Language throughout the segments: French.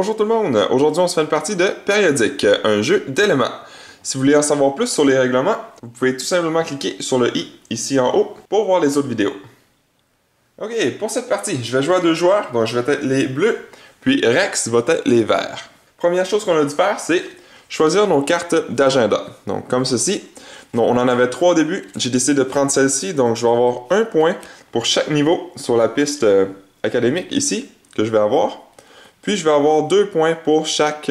Bonjour tout le monde, aujourd'hui on se fait une partie de Périodique, un jeu d'éléments. Si vous voulez en savoir plus sur les règlements, vous pouvez tout simplement cliquer sur le i ici en haut pour voir les autres vidéos. Ok, pour cette partie, je vais jouer à deux joueurs, donc je vais être les bleus, puis Rex va être les verts. Première chose qu'on a dû faire, c'est choisir nos cartes d'agenda. Donc comme ceci, donc, on en avait 3 au début, j'ai décidé de prendre celle-ci, donc je vais avoir un point pour chaque niveau sur la piste académique ici, que je vais avoir. Puis je vais avoir 2 points pour chaque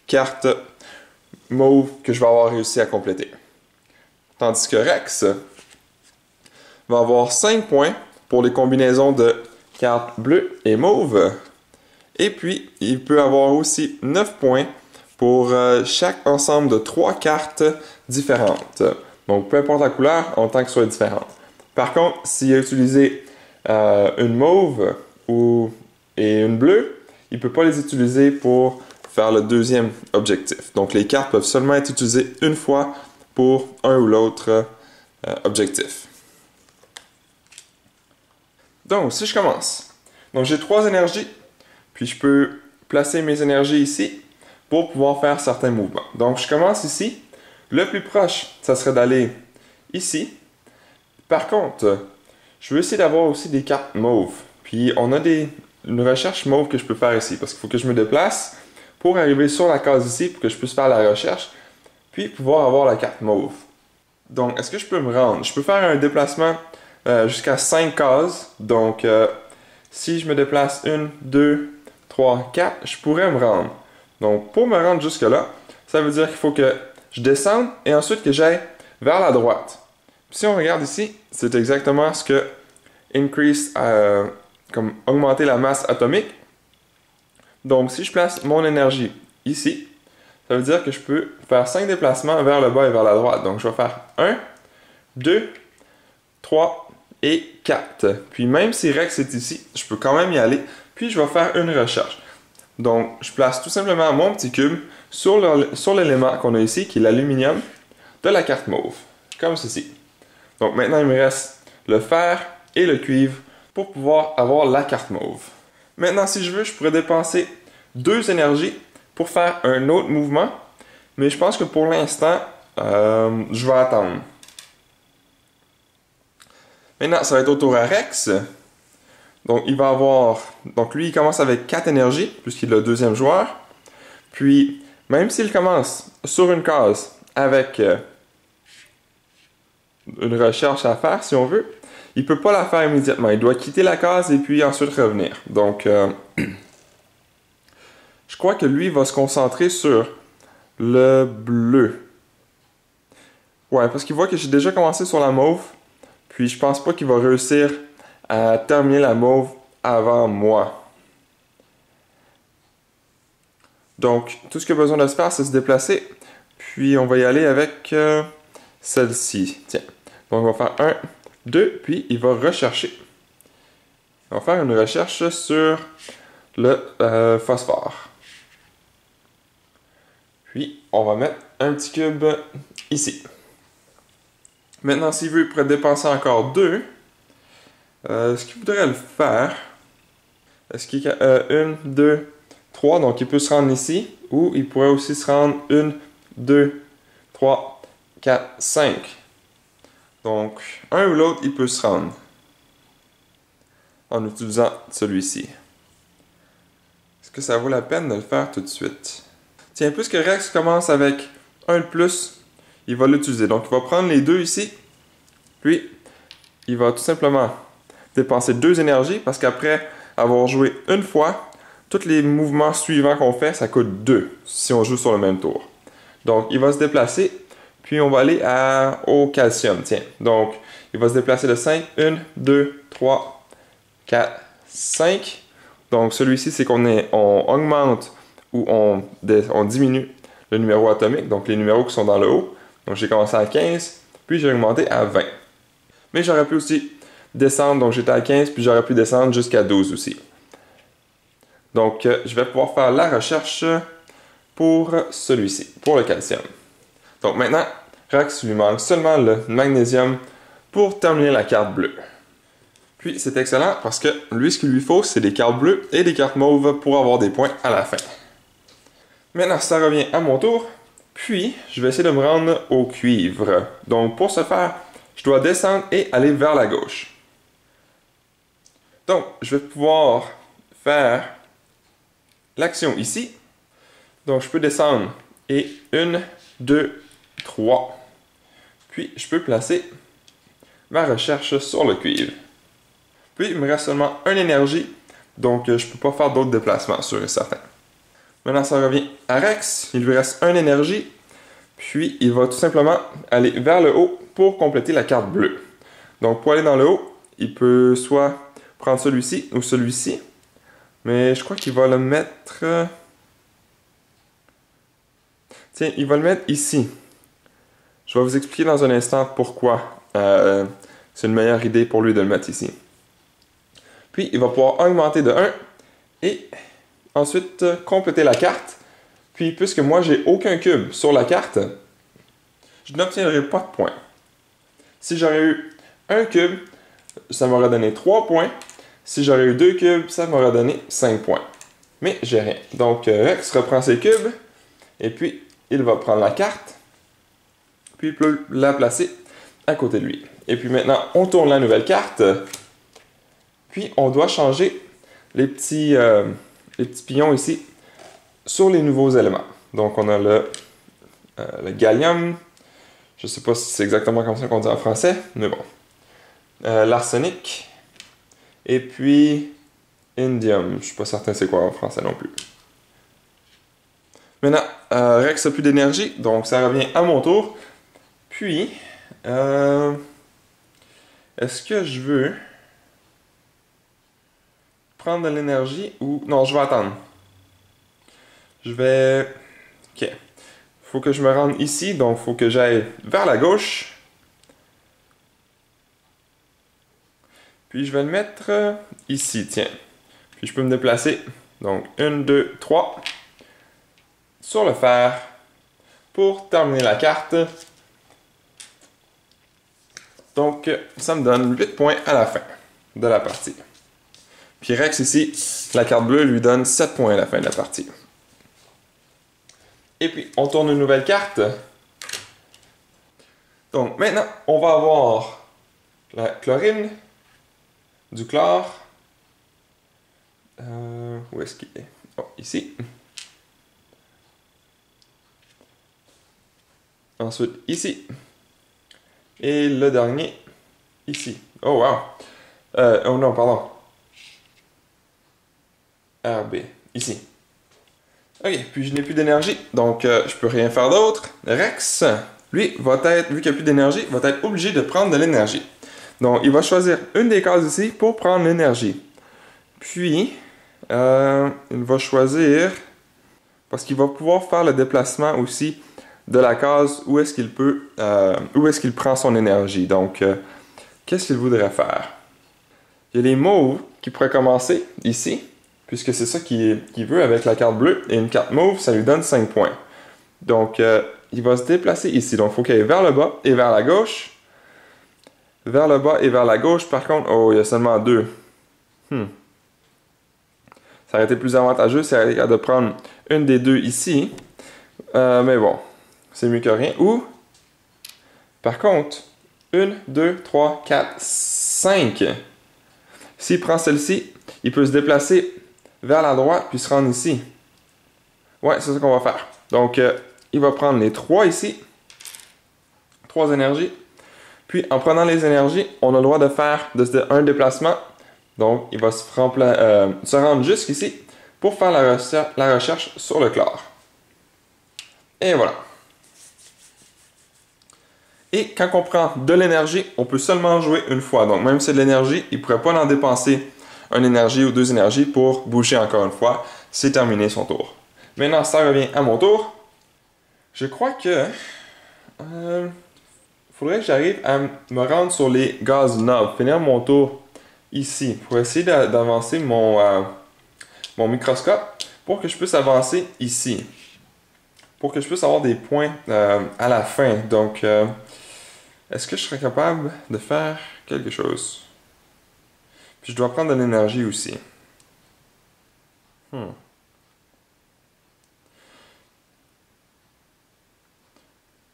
carte mauve que je vais avoir réussi à compléter. Tandis que Rex va avoir 5 points pour les combinaisons de cartes bleues et mauves. Et puis, il peut avoir aussi 9 points pour chaque ensemble de 3 cartes différentes. Donc, peu importe la couleur, en tant que ce soit différente. Par contre, s'il a utilisé une mauve et une bleue, il ne peut pas les utiliser pour faire le deuxième objectif. Donc, les cartes peuvent seulement être utilisées une fois pour un ou l'autre objectif. Donc, si je commence. Donc, j'ai 3 énergies, puis je peux placer mes énergies ici pour pouvoir faire certains mouvements. Donc, je commence ici. Le plus proche, ça serait d'aller ici. Par contre, je veux essayer d'avoir aussi des cartes mauves. Puis, on a une recherche mauve que je peux faire ici, parce qu'il faut que je me déplace pour arriver sur la case ici, pour que je puisse faire la recherche, puis pouvoir avoir la carte mauve. Donc, est-ce que je peux me rendre? Je peux faire un déplacement jusqu'à 5 cases. Donc, si je me déplace 1, 2, 3, 4, je pourrais me rendre. Donc, pour me rendre jusque-là, ça veut dire qu'il faut que je descende et ensuite que j'aille vers la droite. Si on regarde ici, c'est exactement ce que increase, comme augmenter la masse atomique. Donc, si je place mon énergie ici, ça veut dire que je peux faire 5 déplacements vers le bas et vers la droite. Donc, je vais faire 1, 2, 3 et 4. Puis, même si Rex est ici, je peux quand même y aller. Puis, je vais faire une recherche. Donc, je place tout simplement mon petit cube sur l'élément qu'on a ici, qui est l'aluminium, de la carte mauve. Comme ceci. Donc, maintenant, il me reste le fer et le cuivre pour pouvoir avoir la carte mauve. Maintenant, si je veux, je pourrais dépenser 2 énergies pour faire un autre mouvement, mais je pense que pour l'instant, je vais attendre. Maintenant, ça va être au tour à Rex. Donc, il va avoir... Donc, lui, il commence avec 4 énergies, puisqu'il est le deuxième joueur. Puis, même s'il commence sur une case avec une recherche à faire, si on veut, il ne peut pas la faire immédiatement. Il doit quitter la case et puis ensuite revenir. Donc, je crois que lui va se concentrer sur le bleu. Ouais, parce qu'il voit que j'ai déjà commencé sur la mauve. Puis, je pense pas qu'il va réussir à terminer la mauve avant moi. Donc, tout ce qu'il a besoin de se faire, c'est se déplacer. Puis, on va y aller avec celle-ci. Tiens. Donc, on va faire 1, 2, puis il va rechercher. On va faire une recherche sur le phosphore. Puis, on va mettre un petit cube ici. Maintenant, s'il veut, il pourrait dépenser encore 2. Est-ce qu'il voudrait le faire? Est-ce qu'il y a 1, 2, 3, donc il peut se rendre ici. Ou il pourrait aussi se rendre 1, 2, 3, 4, 5. Donc, un ou l'autre, il peut se rendre en utilisant celui-ci. Est-ce que ça vaut la peine de le faire tout de suite? Tiens, puisque Rex commence avec 1 de plus, il va l'utiliser. Donc, il va prendre les 2 ici, puis il va tout simplement dépenser 2 énergies, parce qu'après avoir joué une fois, tous les mouvements suivants qu'on fait, ça coûte 2, si on joue sur le même tour. Donc, il va se déplacer. Puis on va aller au calcium, tiens. Donc, il va se déplacer de 5. 1, 2, 3, 4, 5. Donc, celui-ci, c'est qu'on augmente ou on diminue le numéro atomique, donc les numéros qui sont dans le haut. Donc, j'ai commencé à 15, puis j'ai augmenté à 20. Mais j'aurais pu aussi descendre, donc j'étais à 15, puis j'aurais pu descendre jusqu'à 12 aussi. Donc, je vais pouvoir faire la recherche pour celui-ci, pour le calcium. Donc maintenant, Rex lui manque seulement le magnésium pour terminer la carte bleue. Puis c'est excellent parce que lui, ce qu'il lui faut, c'est des cartes bleues et des cartes mauves pour avoir des points à la fin. Maintenant, ça revient à mon tour. Puis, je vais essayer de me rendre au cuivre. Donc, pour ce faire, je dois descendre et aller vers la gauche. Donc, je vais pouvoir faire l'action ici. Donc, je peux descendre et 1, 2, 3. Puis, je peux placer ma recherche sur le cuivre. Puis, il me reste seulement une énergie. Donc, je ne peux pas faire d'autres déplacements, sûr et certain. Maintenant, ça revient à Rex. Il lui reste une énergie. Puis, il va tout simplement aller vers le haut pour compléter la carte bleue. Donc, pour aller dans le haut, il peut soit prendre celui-ci ou celui-ci. Mais je crois qu'il va le mettre... Tiens, il va le mettre ici. Je vais vous expliquer dans un instant pourquoi c'est une meilleure idée pour lui de le mettre ici. Puis, il va pouvoir augmenter de 1 et ensuite compléter la carte. Puis, puisque moi, j'ai aucun cube sur la carte, je n'obtiendrai pas de points. Si j'aurais eu un cube, ça m'aurait donné 3 points. Si j'aurais eu 2 cubes, ça m'aurait donné 5 points. Mais j'ai rien. Donc, Rex reprend ses cubes, et puis il va prendre la carte, puis il peut la placer à côté de lui. Et puis maintenant, on tourne la nouvelle carte, puis on doit changer les petits pions ici sur les nouveaux éléments. Donc, on a le gallium. Je ne sais pas si c'est exactement comme ça qu'on dit en français, mais bon. L'arsenic. Et puis, indium. Je ne suis pas certain c'est quoi en français non plus. Maintenant, Rex n'a plus d'énergie, donc ça revient à mon tour. Puis, est-ce que je veux prendre de l'énergie ou... Non, je vais attendre. Je vais... Ok. Faut que je me rende ici, donc il faut que j'aille vers la gauche. Puis je vais le mettre ici, tiens. Puis je peux me déplacer. Donc 1, 2, 3. Sur le fer. Pour terminer la carte. Donc ça me donne 8 points à la fin de la partie. Puis Rex ici, la carte bleue lui donne 7 points à la fin de la partie. Et puis, on tourne une nouvelle carte. Donc, maintenant, on va avoir la chlorine, du chlore. Où est-ce qu'il est? Oh, ici. Ensuite, ici. Et le dernier, ici. Oh, wow! Oh non, pardon. RB, ici. Ok, puis je n'ai plus d'énergie, donc je peux rien faire d'autre. Rex, lui, va être, vu qu'il n'y a plus d'énergie, va être obligé de prendre de l'énergie. Donc, il va choisir une des cases ici pour prendre l'énergie. Puis, il va choisir, parce qu'il va pouvoir faire le déplacement aussi de la case où est-ce qu'il peut, où est-ce qu'il prend son énergie. Donc, qu'est-ce qu'il voudrait faire? Il y a les mauves qui pourraient commencer ici. Puisque c'est ça qu'il veut avec la carte bleue. Et une carte mauve, ça lui donne 5 points. Donc, il va se déplacer ici. Donc, il faut qu'il aille vers le bas et vers la gauche. Vers le bas et vers la gauche, par contre, oh, il y a seulement 2. Ça aurait été plus avantageux si il y a de prendre une des 2 ici. Mais bon, c'est mieux que rien. Ou, par contre, 1, 2, 3, 4, 5. S'il prend celle-ci, il peut se déplacer vers la droite, puis se rendre ici. Ouais, c'est ça qu'on va faire. Donc, il va prendre les 3 ici. 3 énergies. Puis, en prenant les énergies, on a le droit de faire un déplacement. Donc, il va se rendre jusqu'ici pour faire la recherche sur le chlore. Et voilà. Et quand on prend de l'énergie, on peut seulement jouer une fois. Donc, même si c'est de l'énergie, il ne pourrait pas en dépenser une énergie ou 2 énergies pour bouger encore une fois. C'est terminé son tour. Maintenant, ça revient à mon tour. Je crois que... faudrait que j'arrive à me rendre sur les gaz nobles. Finir mon tour ici. Pour essayer d'avancer mon microscope. Pour que je puisse avancer ici. Pour que je puisse avoir des points à la fin. Donc, est-ce que je serais capable de faire quelque chose? Puis je dois prendre de l'énergie aussi.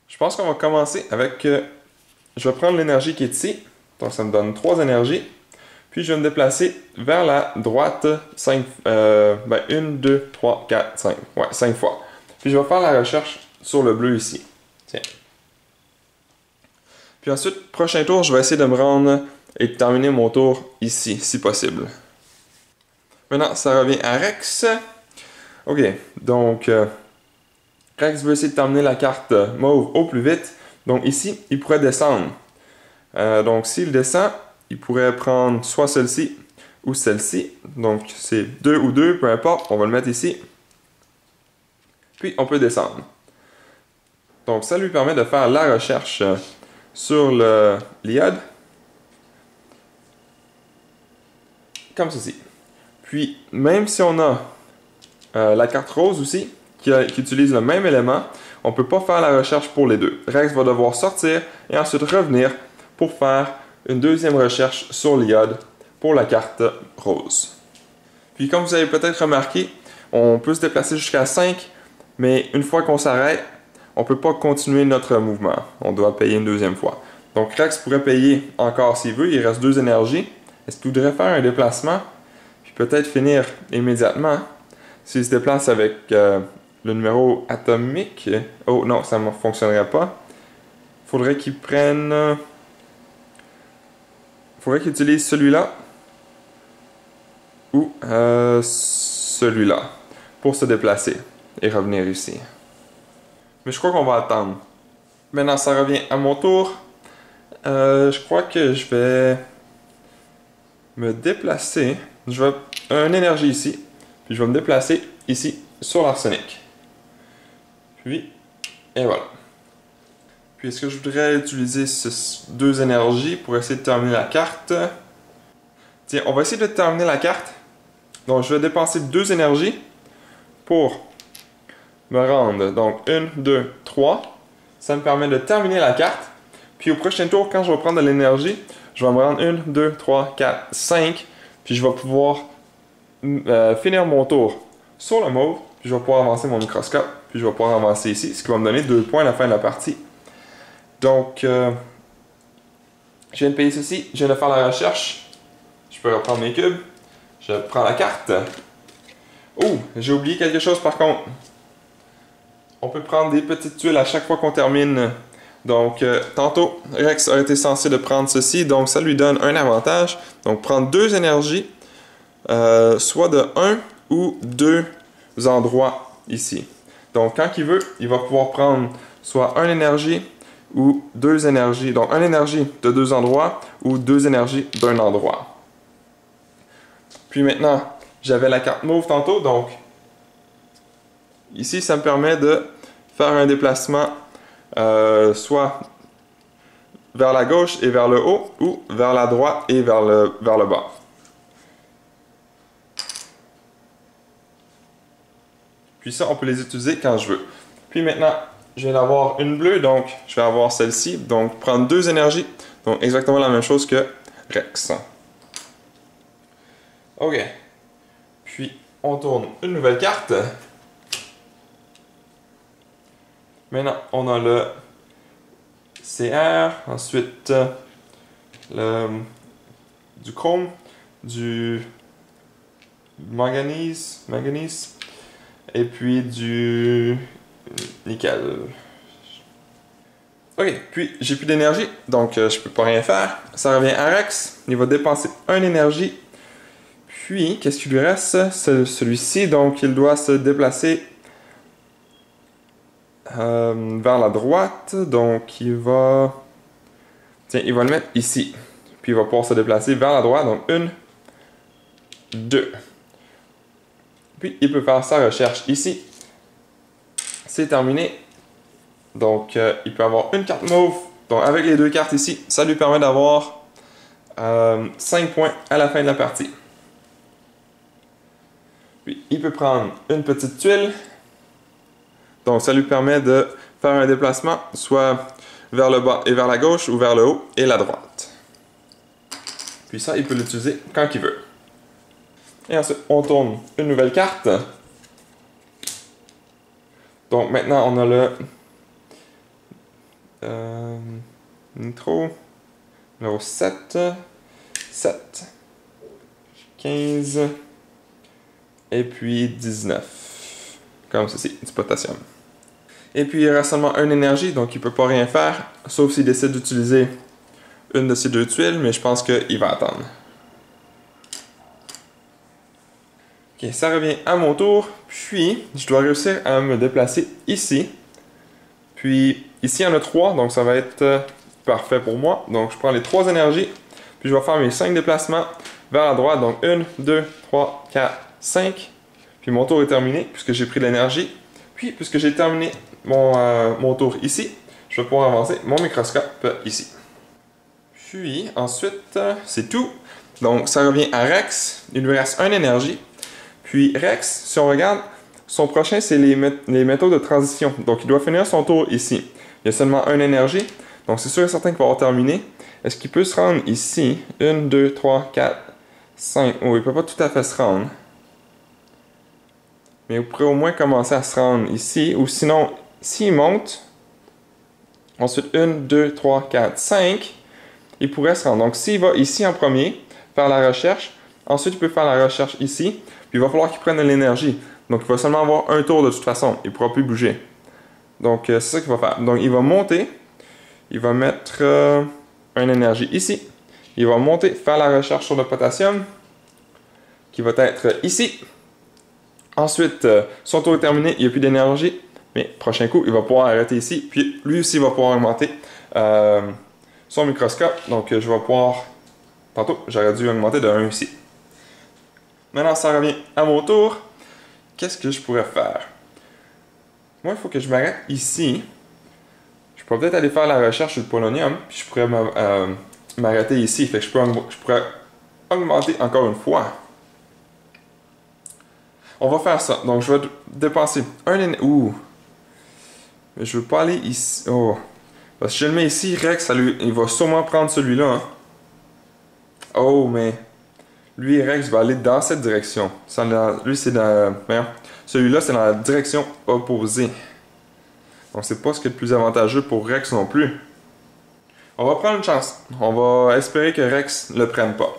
Je pense qu'on va commencer avec... je vais prendre l'énergie qui est ici. Donc ça me donne 3 énergies. Puis je vais me déplacer vers la droite 1, 2, 3, 4, 5. Ouais, 5 fois. Puis je vais faire la recherche sur le bleu ici. Tiens. Puis ensuite, prochain tour, je vais essayer de me rendre et de terminer mon tour ici, si possible. Maintenant, ça revient à Rex. Ok, donc Rex veut essayer de terminer la carte mauve au plus vite. Donc ici, il pourrait descendre. Donc s'il descend, il pourrait prendre soit celle-ci ou celle-ci. Donc c'est 2 ou 2, peu importe, on va le mettre ici. Puis on peut descendre. Donc ça lui permet de faire la recherche sur l'iode. Comme ceci. Puis même si on a la carte rose aussi, qui utilise le même élément, on ne peut pas faire la recherche pour les deux. Rex va devoir sortir et ensuite revenir pour faire une deuxième recherche sur l'iode pour la carte rose. Puis comme vous avez peut-être remarqué, on peut se déplacer jusqu'à 5, mais une fois qu'on s'arrête, on ne peut pas continuer notre mouvement. On doit payer une deuxième fois. Donc Rex pourrait payer encore s'il veut, il reste 2 énergies. Est-ce qu'il voudrait faire un déplacement? Puis peut-être finir immédiatement. S'il se déplace avec le numéro atomique... Oh non, ça ne fonctionnerait pas. Il faudrait qu'il prenne... Il faudrait qu'il utilise celui-là ou celui-là pour se déplacer et revenir ici. Mais je crois qu'on va attendre. Maintenant, ça revient à mon tour. Je crois que je vais me déplacer. Je vais une énergie ici. Puis je vais me déplacer ici sur l'arsenic. Puis, et voilà. Puis est-ce que je voudrais utiliser ces 2 énergies pour essayer de terminer la carte? Tiens, on va essayer de terminer la carte. Donc je vais dépenser 2 énergies pour me rendre. Donc 1, 2, 3. Ça me permet de terminer la carte. Puis au prochain tour, quand je vais prendre de l'énergie, je vais me rendre 1, 2, 3, 4, 5. Puis je vais pouvoir finir mon tour sur le mauve. Puis je vais pouvoir avancer mon microscope. Puis je vais pouvoir avancer ici, ce qui va me donner 2 points à la fin de la partie. Donc, je viens de payer ceci. Je viens de faire la recherche. Je peux reprendre mes cubes. Je prends la carte. Oh, j'ai oublié quelque chose par contre. On peut prendre des petites tuiles à chaque fois qu'on termine. Donc, tantôt, Rex a été censé de prendre ceci, donc ça lui donne un avantage. Donc, prendre 2 énergies, soit de 1 ou 2 endroits ici. Donc, quand il veut, il va pouvoir prendre soit 1 énergie ou 2 énergies. Donc, 1 énergie de 2 endroits ou 2 énergies d'un endroit. Puis maintenant, j'avais la carte mauve tantôt, donc ici, ça me permet de faire un déplacement soit vers la gauche et vers le haut, ou vers la droite et vers le bas. Puis ça, on peut les utiliser quand je veux. Puis maintenant, je viens d'avoir une bleue, donc je vais avoir celle-ci. Donc, prendre 2 énergies. Donc, exactement la même chose que Rex. OK. Puis, on tourne une nouvelle carte. Maintenant, on a le CR, ensuite du chrome, du manganèse, et puis du nickel. Ok, puis j'ai plus d'énergie, donc je peux pas rien faire. Ça revient à Rex, il va dépenser 1 énergie. Puis, qu'est-ce qu'il lui reste? Celui-ci, donc il doit se déplacer vers la droite, donc il va... Tiens, il va le mettre ici. Puis il va pouvoir se déplacer vers la droite, donc 1, 2. Puis il peut faire sa recherche ici. C'est terminé. Donc il peut avoir une carte mauve. Donc avec les 2 cartes ici, ça lui permet d'avoir 5 points à la fin de la partie. Puis il peut prendre une petite tuile. Donc ça lui permet de faire un déplacement soit vers le bas et vers la gauche ou vers le haut et la droite. Puis ça, il peut l'utiliser quand il veut. Et ensuite, on tourne une nouvelle carte. Donc maintenant, on a le Nitro numéro 7, 7, 15 et puis 19. Comme ceci, du potassium. Et puis il reste seulement une énergie, donc il ne peut pas rien faire, sauf s'il décide d'utiliser une de ces deux tuiles, mais je pense qu'il va attendre. Ok, ça revient à mon tour, puis je dois réussir à me déplacer ici. Puis ici, il y en a 3, donc ça va être parfait pour moi. Donc je prends les 3 énergies, puis je vais faire mes 5 déplacements vers la droite. Donc 1, 2, 3, 4, 5. Puis mon tour est terminé, puisque j'ai pris de l'énergie. Puis, puisque j'ai terminé mon tour ici, je vais pouvoir avancer mon microscope ici. Puis ensuite, c'est tout. Donc ça revient à Rex, il lui reste une énergie. Puis Rex, si on regarde, son prochain, c'est les métaux de transition. Donc, il doit finir son tour ici. Il y a seulement une énergie. Donc, c'est sûr et certain qu'il va avoir terminé. Est-ce qu'il peut se rendre ici? 1, 2, 3, 4, 5. Oh, il ne peut pas tout à fait se rendre. Mais vous pourrez au moins commencer à se rendre ici. Ou sinon, s'il monte, ensuite 1, 2, 3, 4, 5, il pourrait se rendre. Donc, s'il va ici en premier, faire la recherche, ensuite, il peut faire la recherche ici. Puis il va falloir qu'il prenne de l'énergie. Donc il va seulement avoir un tour de toute façon. Il ne pourra plus bouger. Donc c'est ça qu'il va faire. Donc il va monter. Il va mettre une énergie ici. Il va monter, faire la recherche sur le potassium. Qui va être ici. Ensuite, son tour est terminé. Il n'y a plus d'énergie. Mais prochain coup, il va pouvoir arrêter ici. Puis lui aussi va pouvoir augmenter son microscope. Donc je vais pouvoir... Tantôt, j'aurais dû augmenter de 1 ici. Maintenant, ça revient à mon tour. Qu'est-ce que je pourrais faire? Moi, il faut que je m'arrête ici. Je pourrais peut-être aller faire la recherche sur le polonium, puis je pourrais m'arrêter ici. Fait que je pourrais augmenter encore une fois. On va faire ça. Donc, je vais dépenser un énergie. Ouh! Mais je veux pas aller ici. Oh! Parce que si je le mets ici, Rex, il va sûrement prendre celui-là. Hein? Oh, mais... Lui, Rex va aller dans cette direction. Lui, c'est dans... Celui-là, c'est dans la direction opposée. Donc, c'est pas ce qui est le plus avantageux pour Rex non plus. On va prendre une chance. On va espérer que Rex ne le prenne pas.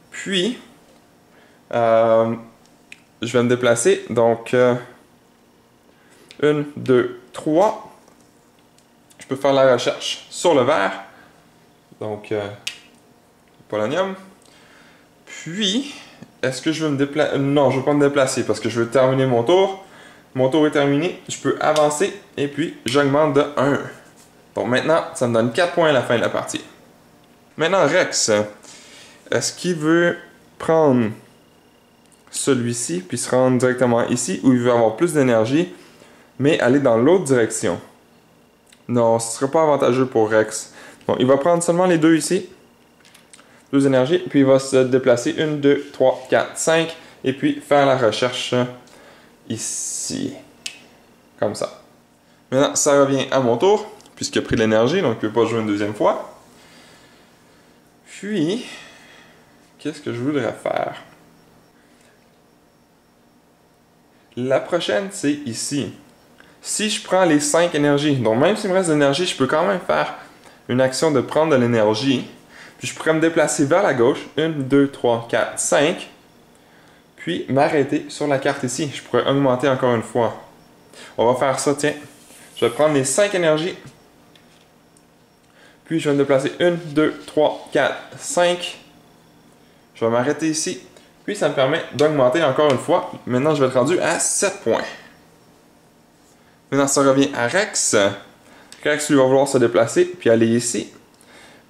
Puis, je vais me déplacer. Donc, 1, 2, 3. Je peux faire la recherche sur le verre. Donc, polonium. Puis, est-ce que je veux me déplacer? Non, je ne veux pas me déplacer parce que je veux terminer mon tour. Mon tour est terminé. Je peux avancer et puis j'augmente de 1. Donc maintenant, ça me donne 4 points à la fin de la partie. Maintenant, Rex, est-ce qu'il veut prendre celui-ci puis se rendre directement ici ou il veut avoir plus d'énergie mais aller dans l'autre direction? Non, ce ne serait pas avantageux pour Rex. Donc, il va prendre seulement les deux ici. 2 énergies, puis il va se déplacer 1, 2, 3, 4, 5, et puis faire la recherche ici. Comme ça. Maintenant, ça revient à mon tour, puisqu'il a pris de l'énergie, donc il ne peut pas jouer une deuxième fois. Puis, qu'est-ce que je voudrais faire? La prochaine, c'est ici. Si je prends les 5 énergies, donc même s'il me reste de l'énergie, je peux quand même faire une action de prendre de l'énergie. Puis je pourrais me déplacer vers la gauche. 1, 2, 3, 4, 5. Puis m'arrêter sur la carte ici. Je pourrais augmenter encore une fois. On va faire ça, tiens. Je vais prendre les 5 énergies. Puis je vais me déplacer 1, 2, 3, 4, 5. Je vais m'arrêter ici. Puis ça me permet d'augmenter encore une fois. Maintenant, je vais être rendu à 7 points. Maintenant, ça revient à Rex. Rex, lui, va vouloir se déplacer puis aller ici.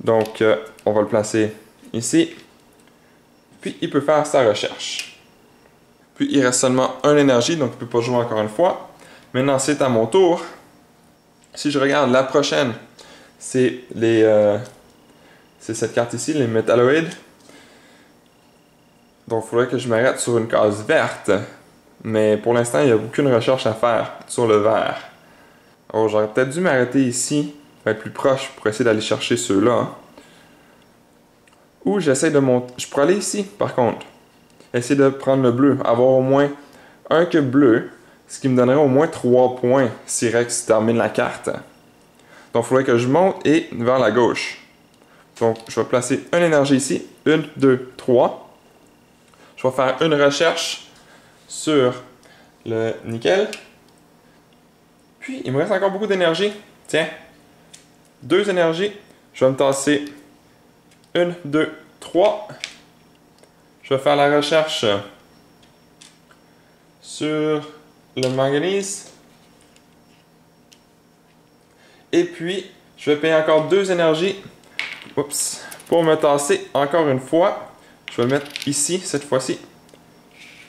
Donc, on va le placer ici. Puis, il peut faire sa recherche. Puis, il reste seulement une énergie, donc il ne peut pas jouer encore une fois. Maintenant, c'est à mon tour. Si je regarde la prochaine, c'est cette carte ici, les métalloïdes. Donc, il faudrait que je m'arrête sur une case verte. Mais pour l'instant, il n'y a aucune recherche à faire sur le vert. Alors, j'aurais peut-être dû m'arrêter ici. Être plus proche pour essayer d'aller chercher ceux-là. Ou j'essaie de monter. Je pourrais aller ici, par contre. Essayer de prendre le bleu. Avoir au moins un cube bleu. Ce qui me donnerait au moins 3 points si Rex termine la carte. Donc, il faudrait que je monte et vers la gauche. Donc, je vais placer une énergie ici. 1, 2, 3. Je vais faire une recherche sur le nickel. Puis, il me reste encore beaucoup d'énergie. Tiens, 2 énergies. Je vais me tasser 1, 2, 3. Je vais faire la recherche sur le manganèse. Et puis, je vais payer encore 2 énergies. Oups. Pour me tasser encore une fois. Je vais le mettre ici, cette fois-ci.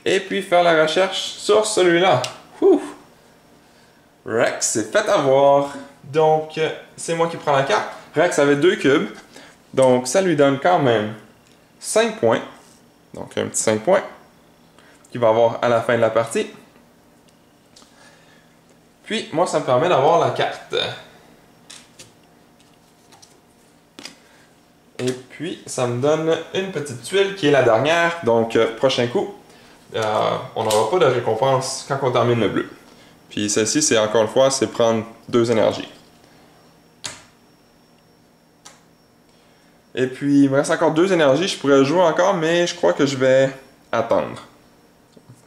Et puis faire la recherche sur celui-là. Rex s'est fait avoir. Donc, c'est moi qui prends la carte. Rex avait 2 cubes. Donc, ça lui donne quand même 5 points. Donc, un petit 5 points qu'il va avoir à la fin de la partie. Puis, moi, ça me permet d'avoir la carte. Et puis, ça me donne une petite tuile qui est la dernière. Donc, prochain coup, on n'aura pas de récompense quand on termine le bleu. Puis, celle-ci, c'est encore une fois, c'est prendre 2 énergies. Et puis, il me reste encore 2 énergies. Je pourrais jouer encore, mais je crois que je vais attendre.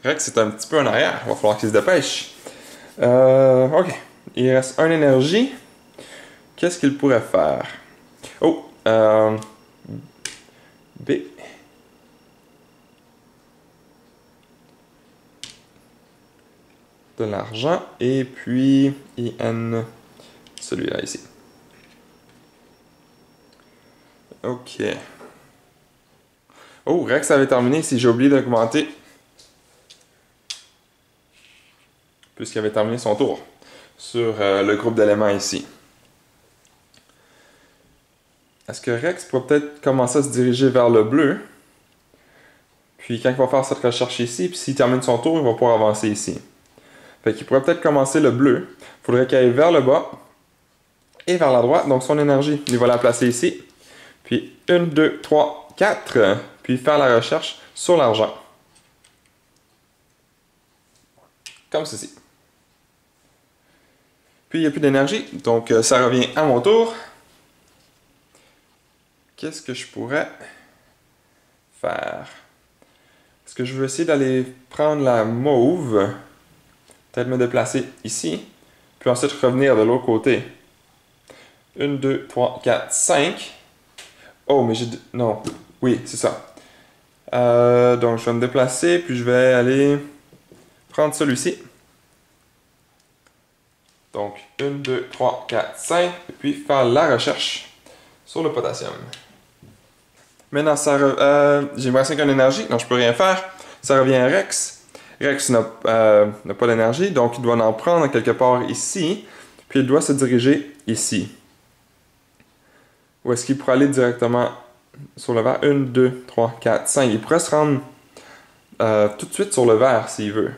Rex, c'est un petit peu en arrière. Il va falloir qu'il se dépêche. Ok. Il reste 1 énergie. Qu'est-ce qu'il pourrait faire? Oh! B. De l'argent. Et puis, IN. Celui-là ici. Ok. Oh, Rex avait terminé si j'ai oublié d'augmenter. Puisqu'il avait terminé son tour. Sur le groupe d'éléments ici. Est-ce que Rex pourrait peut-être commencer à se diriger vers le bleu? Puis quand il va faire cette recherche ici, puis s'il termine son tour, il va pouvoir avancer ici. Fait qu'il pourrait peut-être commencer le bleu. Il faudrait qu'il aille vers le bas et vers la droite. Donc son énergie, il va la placer ici. Puis 1, 2, 3, 4. Puis faire la recherche sur l'argent. Comme ceci. Puis il n'y a plus d'énergie. Donc ça revient à mon tour. Qu'est-ce que je pourrais faire? Est-ce que je veux essayer d'aller prendre la mauve? Peut-être me déplacer ici. Puis ensuite revenir de l'autre côté. 1, 2, 3, 4, 5. Oh, mais j'ai... Non. Oui, c'est ça. Donc je vais me déplacer. Puis je vais aller prendre celui-ci. Donc 1, 2, 3, 4, 5. Et puis faire la recherche sur le potassium. Maintenant, j'ai 5 en énergie, donc je peux rien faire. Ça revient à Rex. Rex n'a pas d'énergie, donc il doit en prendre quelque part ici. Puis il doit se diriger ici. Ou est-ce qu'il pourrait aller directement sur le vert? 1, 2, 3, 4, 5. Il pourrait se rendre tout de suite sur le vert s'il veut.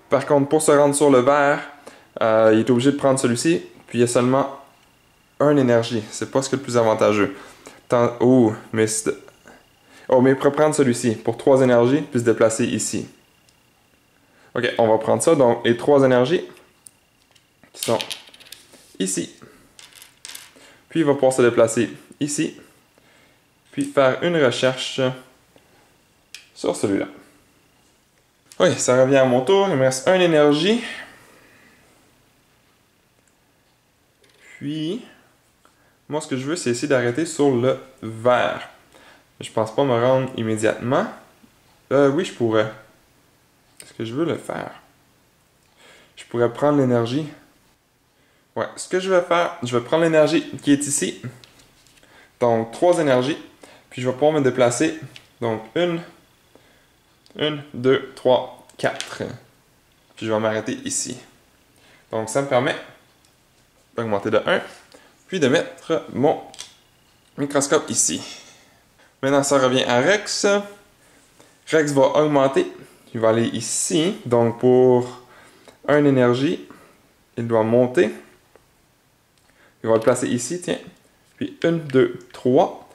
Par contre, pour se rendre sur le vert, il est obligé de prendre celui-ci. Puis il y a seulement 1 énergie. C'est pas ce qui est le plus avantageux. Oh, mais il pourrait prendre celui-ci pour 3 énergies, puis se déplacer ici. Ok, on va prendre ça. Donc, les 3 énergies qui sont ici. Puis, il va pouvoir se déplacer ici. Puis, faire une recherche sur celui-là. Oui, ça revient à mon tour. Il me reste 1 énergie. Puis... moi, ce que je veux, c'est essayer d'arrêter sur le vert. Je pense pas me rendre immédiatement. Oui, je pourrais. Est-ce que je veux le faire? Je pourrais prendre l'énergie. Ouais, ce que je vais faire, je vais prendre l'énergie qui est ici. Donc, 3 énergies. Puis, je vais pouvoir me déplacer. Donc, 1, 2, 3, 4. Puis, je vais m'arrêter ici. Donc, ça me permet d'augmenter de 1. Puis de mettre mon microscope ici. Maintenant, ça revient à Rex. Rex va augmenter. Il va aller ici. Donc, pour 1 énergie, il doit monter. Il va le placer ici, tiens. Puis 1, 2, 3.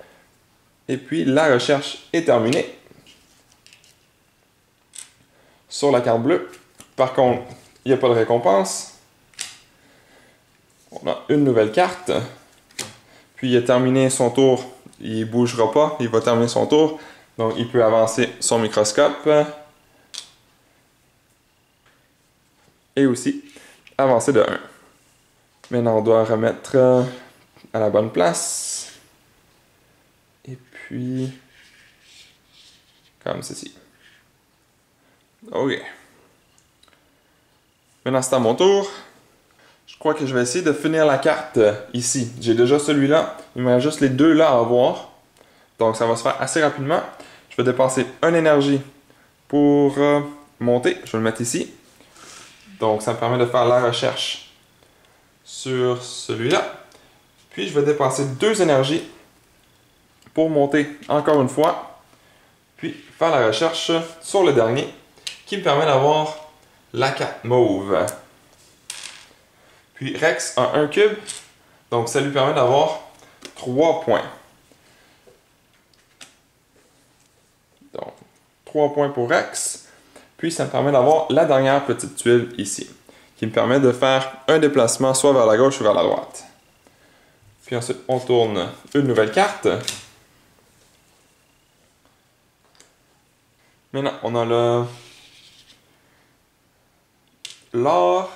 Et puis, la recherche est terminée. Sur la carte bleue, par contre, il n'y a pas de récompense. On a une nouvelle carte. Puis, il a terminé son tour. Il ne bougera pas. Il va terminer son tour. Donc, il peut avancer son microscope. Et aussi, avancer de 1. Maintenant, on doit remettre à la bonne place. Et puis, comme ceci. OK. Maintenant, c'est à mon tour. Je crois que je vais essayer de finir la carte ici. J'ai déjà celui-là. Il me reste juste les deux là à avoir. Donc, ça va se faire assez rapidement. Je vais dépenser une énergie pour monter. Je vais le mettre ici. Donc, ça me permet de faire la recherche sur celui-là. Puis, je vais dépenser 2 énergies pour monter encore une fois. Puis, faire la recherche sur le dernier qui me permet d'avoir la carte mauve. Puis, Rex a 1 cube. Donc, ça lui permet d'avoir 3 points. Donc, 3 points pour Rex. Puis, ça me permet d'avoir la dernière petite tuile ici, qui me permet de faire un déplacement soit vers la gauche ou vers la droite. Puis ensuite, on tourne une nouvelle carte. Maintenant, on a l'or.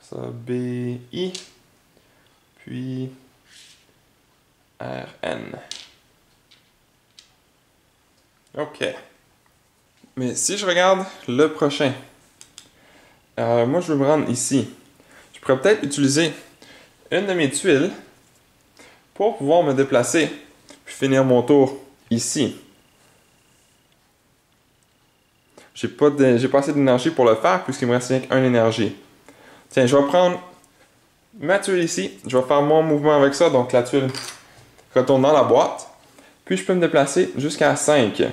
Ça, BI. Puis RN. OK. Mais si je regarde le prochain, moi je veux me rendre ici. Je pourrais peut-être utiliser une de mes tuiles pour pouvoir me déplacer puis finir mon tour ici. J'ai pas assez d'énergie pour le faire puisqu'il me reste rien qu'une énergie. Tiens, je vais prendre ma tuile ici. Je vais faire mon mouvement avec ça. Donc la tuile retourne dans la boîte. Puis je peux me déplacer jusqu'à 5. Puis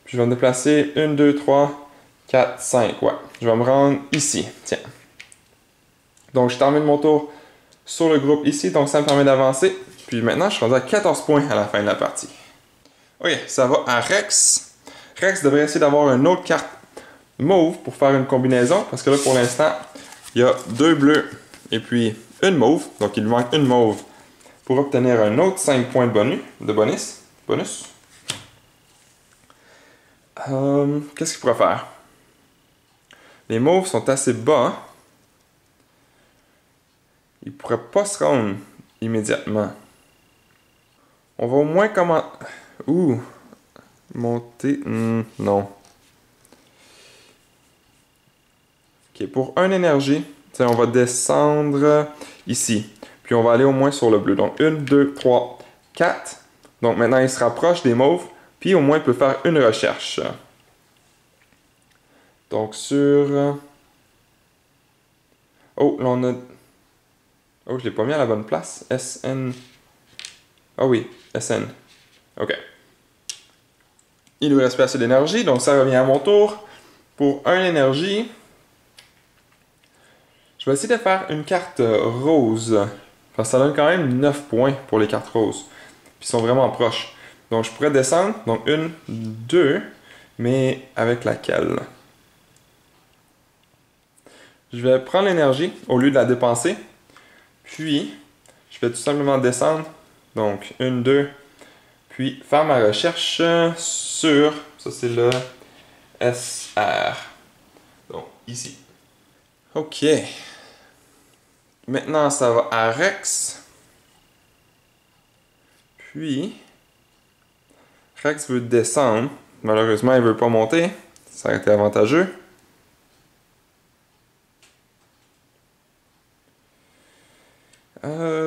je vais me déplacer 1, 2, 3, 4, 5. Ouais. Je vais me rendre ici. Tiens. Donc je termine mon tour sur le groupe ici. Donc ça me permet d'avancer. Puis maintenant, je suis rendu à 14 points à la fin de la partie. Ok, ça va à Rex. Rex devrait essayer d'avoir une autre carte mauve pour faire une combinaison. Parce que là, pour l'instant, il y a 2 bleus et puis une mauve. Donc il lui manque une mauve pour obtenir un autre 5 points de bonus. Qu'est-ce qu'il pourrait faire? Les mauves sont assez bas. Ils pourraient pas se rendre immédiatement. On va au moins comment... monter... non. Ok, pour une énergie, on va descendre ici. Puis on va aller au moins sur le bleu. Donc 1, 2, 3, 4. Donc maintenant il se rapproche des mauves. Puis au moins il peut faire une recherche. Donc sur... Oh, là on a... Oh, je l'ai pas mis à la bonne place. SN... Ah oui, SN. OK. Il lui reste pas assez d'énergie, donc ça revient à mon tour. Pour 1 énergie, je vais essayer de faire une carte rose. Parce que ça donne quand même 9 points pour les cartes roses. Puis ils sont vraiment proches. Donc je pourrais descendre, donc 1, 2, mais avec laquelle? Je vais prendre l'énergie au lieu de la dépenser. Puis, je vais tout simplement descendre. Donc 1, 2, puis faire ma recherche sur, ça c'est le SR. Donc ici. OK. Maintenant, ça va à Rex. Puis, Rex veut descendre. Malheureusement, il ne veut pas monter. Ça aurait été avantageux.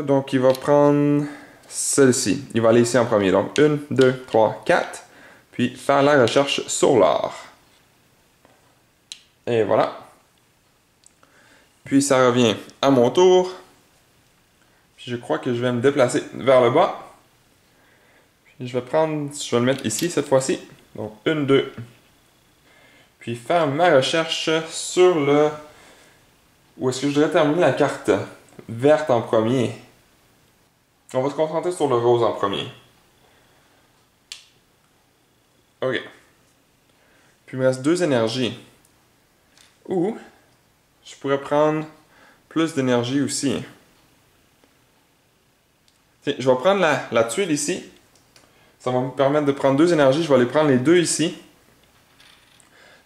Donc, il va prendre celle-ci. Il va aller ici en premier. Donc, 1, 2, 3, 4. Puis, faire la recherche sur l'or. Et voilà. Puis, ça revient à mon tour. Puis, je crois que je vais me déplacer vers le bas. Puis, je vais le mettre ici cette fois-ci. Donc, 1, 2. Puis, faire ma recherche sur le... Où est-ce que je devrais terminer la carte verte en premier? On va se concentrer sur le rose en premier. Ok. Puis il me reste 2 énergies. Ou, je pourrais prendre plus d'énergie aussi. Tiens, je vais prendre la tuile ici. Ça va me permettre de prendre 2 énergies. Je vais aller prendre les 2 ici.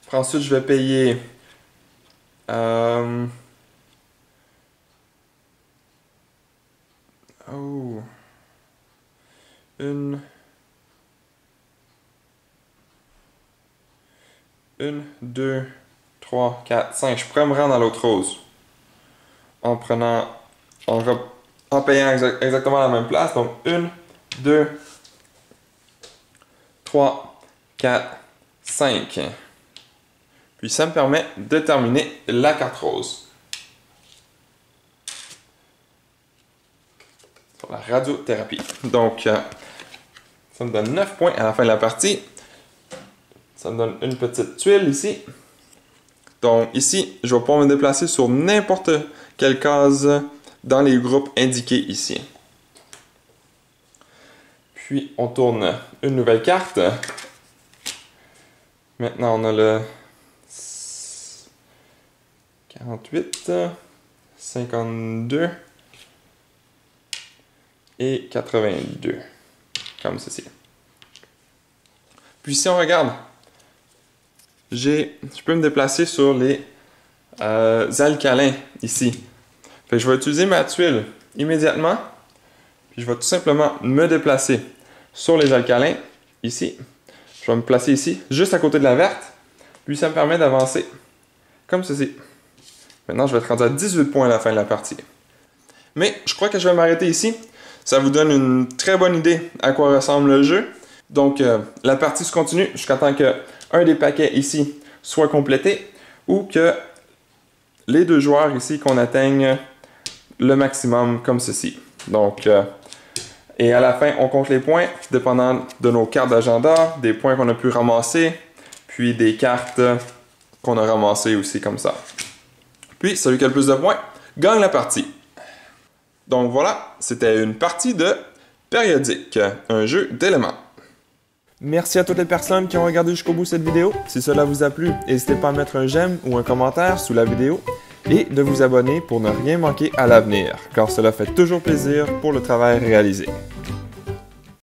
Puis ensuite, je vais payer... Oh. 1, 2, 3, 4, 5. Je pourrais me rendre à l'autre rose. En prenant... En payant exactement la même place. Donc 1, 2, 3, 4, 5. Puis ça me permet de terminer la carte rose. Sur la radiothérapie. Donc, ça me donne 9 points à la fin de la partie. Ça me donne une petite tuile ici. Donc ici, je vais pouvoir me déplacer sur n'importe quelle case dans les groupes indiqués ici. Puis on tourne une nouvelle carte. Maintenant on a le 48, 52 et 82. Comme ceci. Puis si on regarde, je peux me déplacer sur les alcalins ici. Fait que je vais utiliser ma tuile immédiatement. Puis je vais tout simplement me déplacer sur les alcalins ici. Je vais me placer ici, juste à côté de la verte. Puis ça me permet d'avancer comme ceci. Maintenant, je vais être rendu à 18 points à la fin de la partie. Mais je crois que je vais m'arrêter ici. Ça vous donne une très bonne idée à quoi ressemble le jeu. Donc, la partie se continue jusqu'à temps qu'un des paquets ici soit complété ou que les 2 joueurs ici qu'on atteigne le maximum comme ceci. Donc, et à la fin, on compte les points dépendant de nos cartes d'agenda, des points qu'on a pu ramasser, puis des cartes qu'on a ramassées aussi comme ça. Puis, celui qui a le plus de points gagne la partie. Donc voilà, c'était une partie de Périodique, un jeu d'éléments. Merci à toutes les personnes qui ont regardé jusqu'au bout cette vidéo. Si cela vous a plu, n'hésitez pas à mettre un j'aime ou un commentaire sous la vidéo et de vous abonner pour ne rien manquer à l'avenir, car cela fait toujours plaisir pour le travail réalisé.